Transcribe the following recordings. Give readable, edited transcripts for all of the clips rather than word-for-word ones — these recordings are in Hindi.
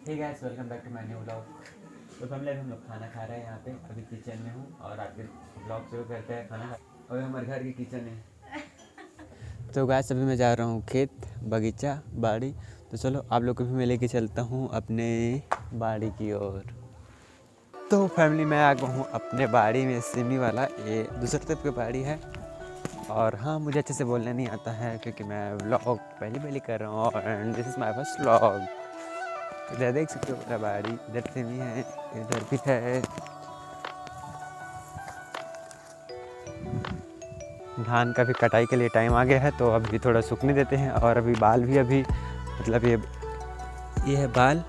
Hey guys, welcome back to my new vlog. तो फैमिली हम लोग खाना खा रहे हैं यहाँ पे। अभी किचन में हूँ और आपके व्लॉग शुरू करते हैं खाना। अभी हमारे घर की किचन है। तो गाइस अभी मैं जा रहा हूँ खेत, बगीचा, बाड़ी। तो चलो आप लोग को भी मैं लेके चलता हूँ अपने बाड़ी की ओर। तो फैमिली मैं आ गया हूँ अपने बाड़ी में, सिमी वाला ये दूसरी तरफ की बाड़ी है। और हाँ, मुझे अच्छे से बोलना नहीं आता है क्योंकि मैं व्लॉग पहली कर रहा हूँ और this is my first vlog. इधर देख सकते हो पूरा बाड़ी, इधर से भी है, इधर भी है। धान का भी कटाई के लिए टाइम आ गया है तो अभी थोड़ा सूखने देते हैं। और अभी बाल भी अभी मतलब ये है बाल,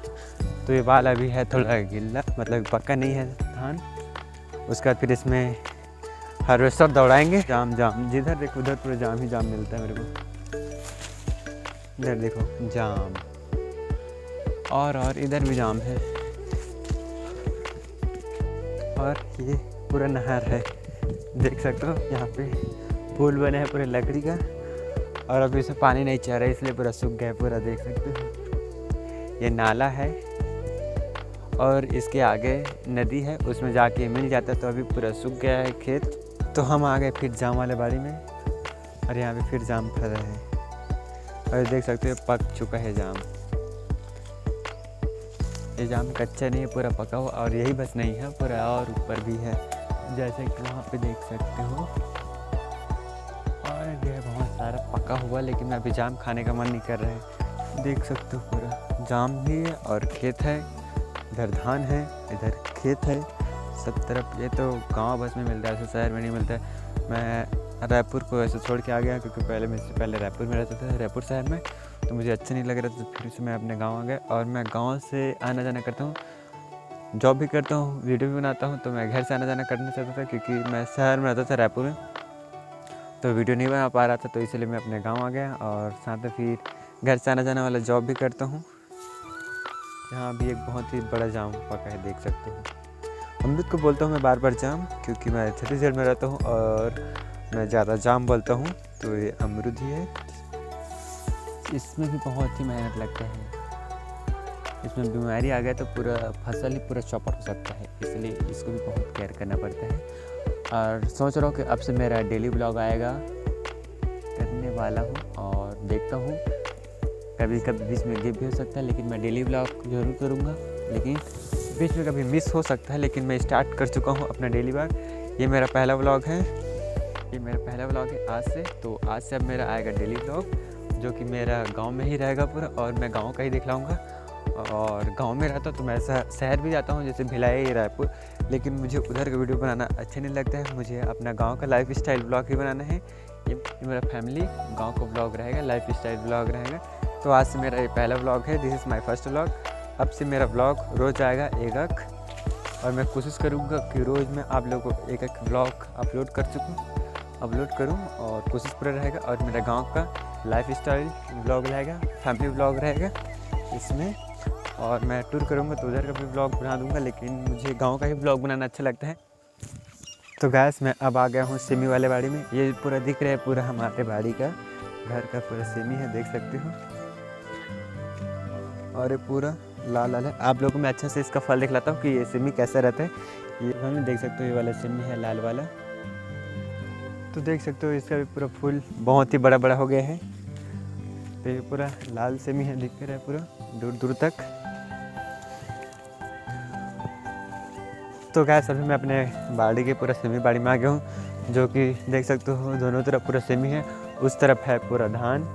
तो ये बाल अभी है थोड़ा गिल्ला, मतलब पक्का नहीं है धान। उसके बाद फिर इसमें हार्वेस्टर दौड़ाएंगे। जाम जाम जिधर देखो उधर पूरा जाम ही जाम मिलता है मेरे को। इधर देखो जाम, और इधर भी जाम है। और ये पूरा नहर है, देख सकते हो यहाँ पे पुल बने हैं पूरे लकड़ी का। और अभी इसमें पानी नहीं चल रहा है इसलिए पूरा सूख गया है पूरा, देख सकते हो। ये नाला है और इसके आगे नदी है, उसमें जाके मिल जाता है। तो अभी पूरा सूख गया है खेत। तो हम आ गए फिर जाम वाले बाड़ी में और यहाँ पे फिर जाम फल रहा है। और देख सकते हो पक चुका है जाम। ये जाम कच्चा नहीं है, पूरा पका हुआ। और यही बस नहीं है, पूरा और ऊपर भी है, जैसे कि वहाँ पे देख सकते हो। और ये बहुत सारा पका हुआ, लेकिन मैं अभी जाम खाने का मन नहीं कर रहा है। देख सकते हो पूरा जाम भी है और खेत है। इधर धान है, इधर खेत है, सब तरफ। ये तो गांव बस में मिलता है, ऐसे शहर में नहीं मिलता है। मैं रायपुर को ऐसे छोड़ के आ गया क्योंकि पहले रायपुर में रहता था, रायपुर शहर में। तो मुझे अच्छा नहीं लग रहा था, तो फिर से मैं अपने गांव आ गया। और मैं गांव से आना जाना करता हूँ, जॉब भी करता हूँ, वीडियो भी बनाता हूँ। तो मैं घर से आना जाना करना चाहता था क्योंकि मैं शहर में रहता था रायपुर में, तो वीडियो नहीं बना पा रहा था। तो इसलिए मैं अपने गांव आ गया और साथ में फिर घर से आना जाना वाला जॉब भी करता हूँ। यहाँ भी एक बहुत ही बड़ा जाम पका है, देख सकते हो। अमरूद को बोलता हूँ मैं बार बार जाम क्योंकि मैं छत्तीसगढ़ में रहता हूँ और मैं ज़्यादा जाम बोलता हूँ, तो ये अमरूद ही है। इसमें भी बहुत ही मेहनत लगता है। इसमें बीमारी आ गया तो पूरा फसल ही पूरा चौपट हो सकता है, इसलिए इसको भी बहुत केयर करना पड़ता है। और सोच रहा हूँ कि अब से मेरा डेली ब्लॉग आएगा, करने वाला हूँ। और देखता हूँ, कभी कभी बीच में गिव भी हो सकता है, लेकिन मैं डेली ब्लॉग ज़रूर करूँगा। लेकिन बीच में कभी मिस हो सकता है, लेकिन मैं स्टार्ट कर चुका हूँ अपना डेली ब्लॉग। ये मेरा पहला ब्लॉग है, आज से। तो आज से अब मेरा आएगा डेली ब्लॉग, जो कि मेरा गांव में ही रहेगा पूरा, और मैं गांव का ही दिखलाऊँगा। और गांव में रहता तो मैं शहर भी जाता हूँ, जैसे भिलाई, रायपुर, लेकिन मुझे उधर का वीडियो बनाना अच्छा नहीं लगता है। मुझे अपना गांव का लाइफ स्टाइल ब्लॉग ही बनाना है। ये मेरा फैमिली गांव का ब्लॉग रहेगा, लाइफ स्टाइल ब्लॉग रहेगा। तो आज से मेरा ये पहला ब्लॉग है, this is my first vlog. अब से मेरा ब्लॉग रोज़ आएगा एक, और मैं कोशिश करूँगा कि रोज़ मैं आप लोगों को एक ब्लॉग अपलोड करूँ, और कोशिश पूरा रहेगा। और मेरा गांव का लाइफ स्टाइल ब्लॉग रहेगा, फैमिली ब्लॉग रहेगा इसमें। और मैं टूर करूँगा तो उधर का भी ब्लॉग बना दूँगा, लेकिन मुझे गांव का ही ब्लॉग बनाना अच्छा लगता है। तो गैस मैं अब आ गया हूँ सिमी वाले बाड़ी में। ये पूरा दिख रहा है, पूरा हमारे बाड़ी का घर का पूरा सिमी है, देख सकते हो। और ये पूरा लाल लाल है। आप लोगों को मैं अच्छा से इसका फल दिखलाता हूँ कि ये सिमी कैसा रहता है। ये हम देख सकते हो, ये वाला सिमी है लाल वाला। तो देख सकते हो इसका भी पूरा फूल बहुत ही बड़ा बड़ा हो गया है। तो ये पूरा लाल सिमी है, दिख रहा है पूरा दूर दूर तक। तो गैस अभी मैं अपने बाड़ी के पूरा सिमी बाड़ी में आ गया हूँ, जो कि देख सकते हो दोनों तरफ पूरा सिमी है। उस तरफ है पूरा धान।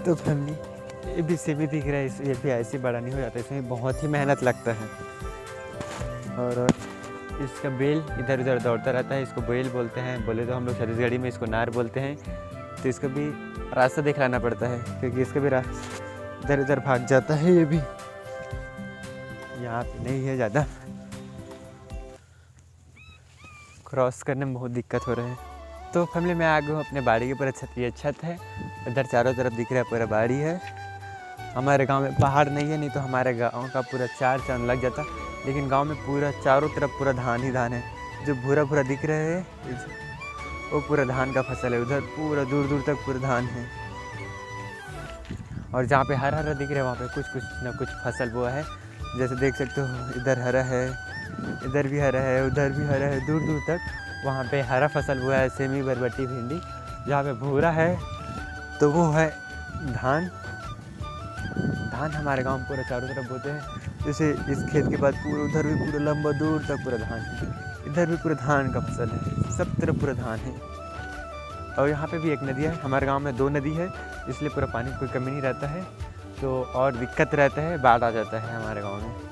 तो फैमिली ये भी सिमी दिख रहा है, ये भी ऐसे बड़ा नहीं हो जाता, इसमें बहुत ही मेहनत लगता है। और इसका बेल इधर उधर दौड़ता रहता है, इसको बेल बोलते हैं, बोले तो हम लोग छत्तीसगढ़ी में इसको नार बोलते हैं। तो इसको भी रास्ता दिखलाना पड़ता है क्योंकि इसका भी इधर उधर भाग जाता है। ये भी यहाँ पे नहीं है ज़्यादा, क्रॉस करने में बहुत दिक्कत हो रहा है। तो फैमिली मैं आ गया हूँ अपने बाड़ी के ऊपर। ये छत है, इधर चारों तरफ दिख रहा है पूरा बाड़ी है। हमारे गांव में पहाड़ नहीं है, नहीं तो हमारे गांव का पूरा 4 चांद लग जाता। लेकिन गांव में पूरा चारों तरफ पूरा धान ही धान है। जो भूरा भूरा दिख रहे है वो पूरा धान का फसल है। उधर पूरा दूर दूर तक पूरा धान है। और जहाँ पे हरा हरा दिख रहा है वहाँ पे कुछ ना कुछ फसल बोआ है। जैसे देख सकते हो इधर हरा है, इधर भी हरा है, उधर भी हरा है, दूर दूर तक वहाँ पे हरा फसल हुआ है, सेमी बरबट्टी भिंडी। जहाँ पे भूरा है तो वो है धान। धान हमारे गांव में पूरा चारों तरफ बोते हैं। जैसे इस खेत के बाद पूरा उधर भी पूरा लंबा दूर तक पूरा धान है, इधर भी पूरा धान का फसल है, सब तरफ पूरा धान है। और यहाँ पे भी एक नदी है। हमारे गांव में 2 नदी है, इसलिए पूरा पानी की कोई कमी नहीं रहता है। तो और दिक्कत रहता है, बाढ़ आ जाता है हमारे गाँव में।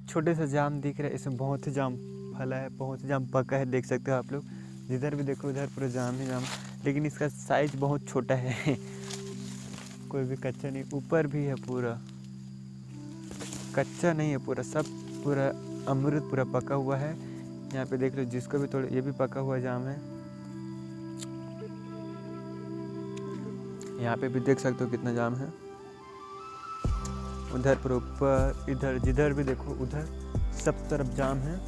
छोटे से जाम दिख रहा है, इसमें बहुत ही जाम फला है, बहुत ही जाम पका है। देख सकते हो आप लोग, जिधर भी देखो उधर पूरा जाम ही जाम। लेकिन इसका साइज बहुत छोटा है कोई भी कच्चा नहीं। ऊपर भी है, पूरा कच्चा नहीं है, पूरा सब पूरा अमरूद पूरा पका हुआ है। यहाँ पे देख लो, जिसको भी थोड़ा, ये भी पका हुआ जाम है। यहाँ पे भी देख सकते हो कितना जाम है। उधर पर ऊपर, इधर जिधर भी देखो उधर सब तरफ जाम है।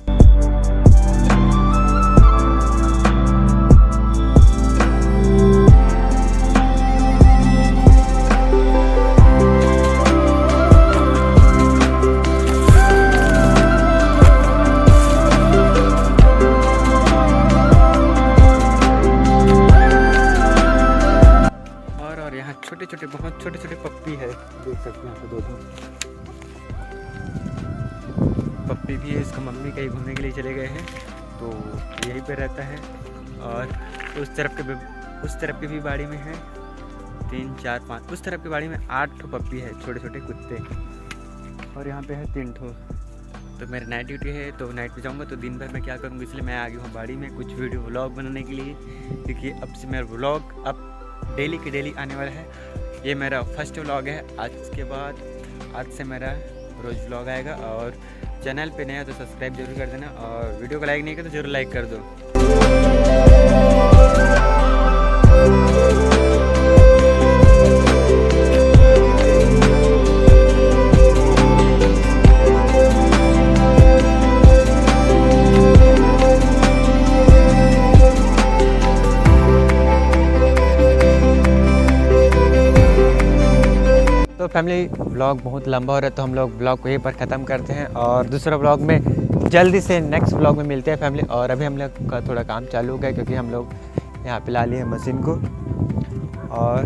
और यहाँ छोटे छोटे, बहुत छोटे छोटे पप्पी है, देख सकते हैं यहाँ पे 2 पप्पी भी है। इसका मम्मी कहीं घूमने के लिए चले गए हैं तो यहीं पे रहता है। और उस तरफ की भी बाड़ी में है 3 4 5, उस तरफ की बाड़ी में 8 ठो पप्पी है, छोटे छोटे कुत्ते। और यहाँ पे है 3 ठो। तो मेरी नाइट ड्यूटी है, तो नाइट पे जाऊँगा तो दिन भर मैं क्या करूँगा, इसलिए मैं आ गया हूँ बाड़ी में कुछ वीडियो व्लॉग बनाने के लिए। क्योंकि अब से मेरा व्लॉग अब डेली के डेली आने वाला है। ये मेरा फर्स्ट व्लॉग है। आज से मेरा रोज़ व्लॉग आएगा। और चैनल पे नया तो सब्सक्राइब जरूर कर देना, और वीडियो को लाइक नहीं किया तो जरूर लाइक कर दो। तो फैमिली व्लॉग बहुत लंबा हो रहा है, तो हम लोग व्लॉग को यहीं पर ख़त्म करते हैं। और दूसरा व्लॉग में जल्दी से नेक्स्ट व्लॉग में मिलते हैं फैमिली। और अभी हम लोग का थोड़ा काम चालू हो गया क्योंकि हम लोग यहाँ पे ला लिए मशीन को। और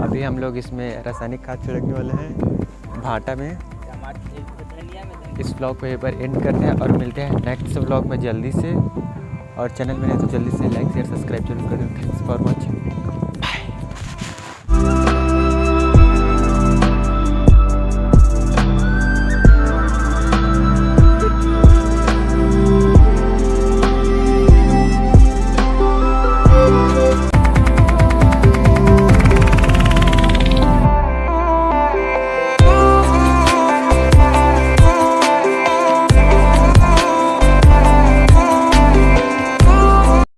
अभी हम लोग इसमें रासायनिक खाद छिड़कने वाले हैं भाटा में। इस व्लॉग को यहीं पर एंड करते हैं और मिलते हैं नेक्स्ट व्लॉग में जल्दी से। और चैनल में नहीं तो जल्दी से लाइक शेयर सब्सक्राइब जरूर करें। Thanks for watching.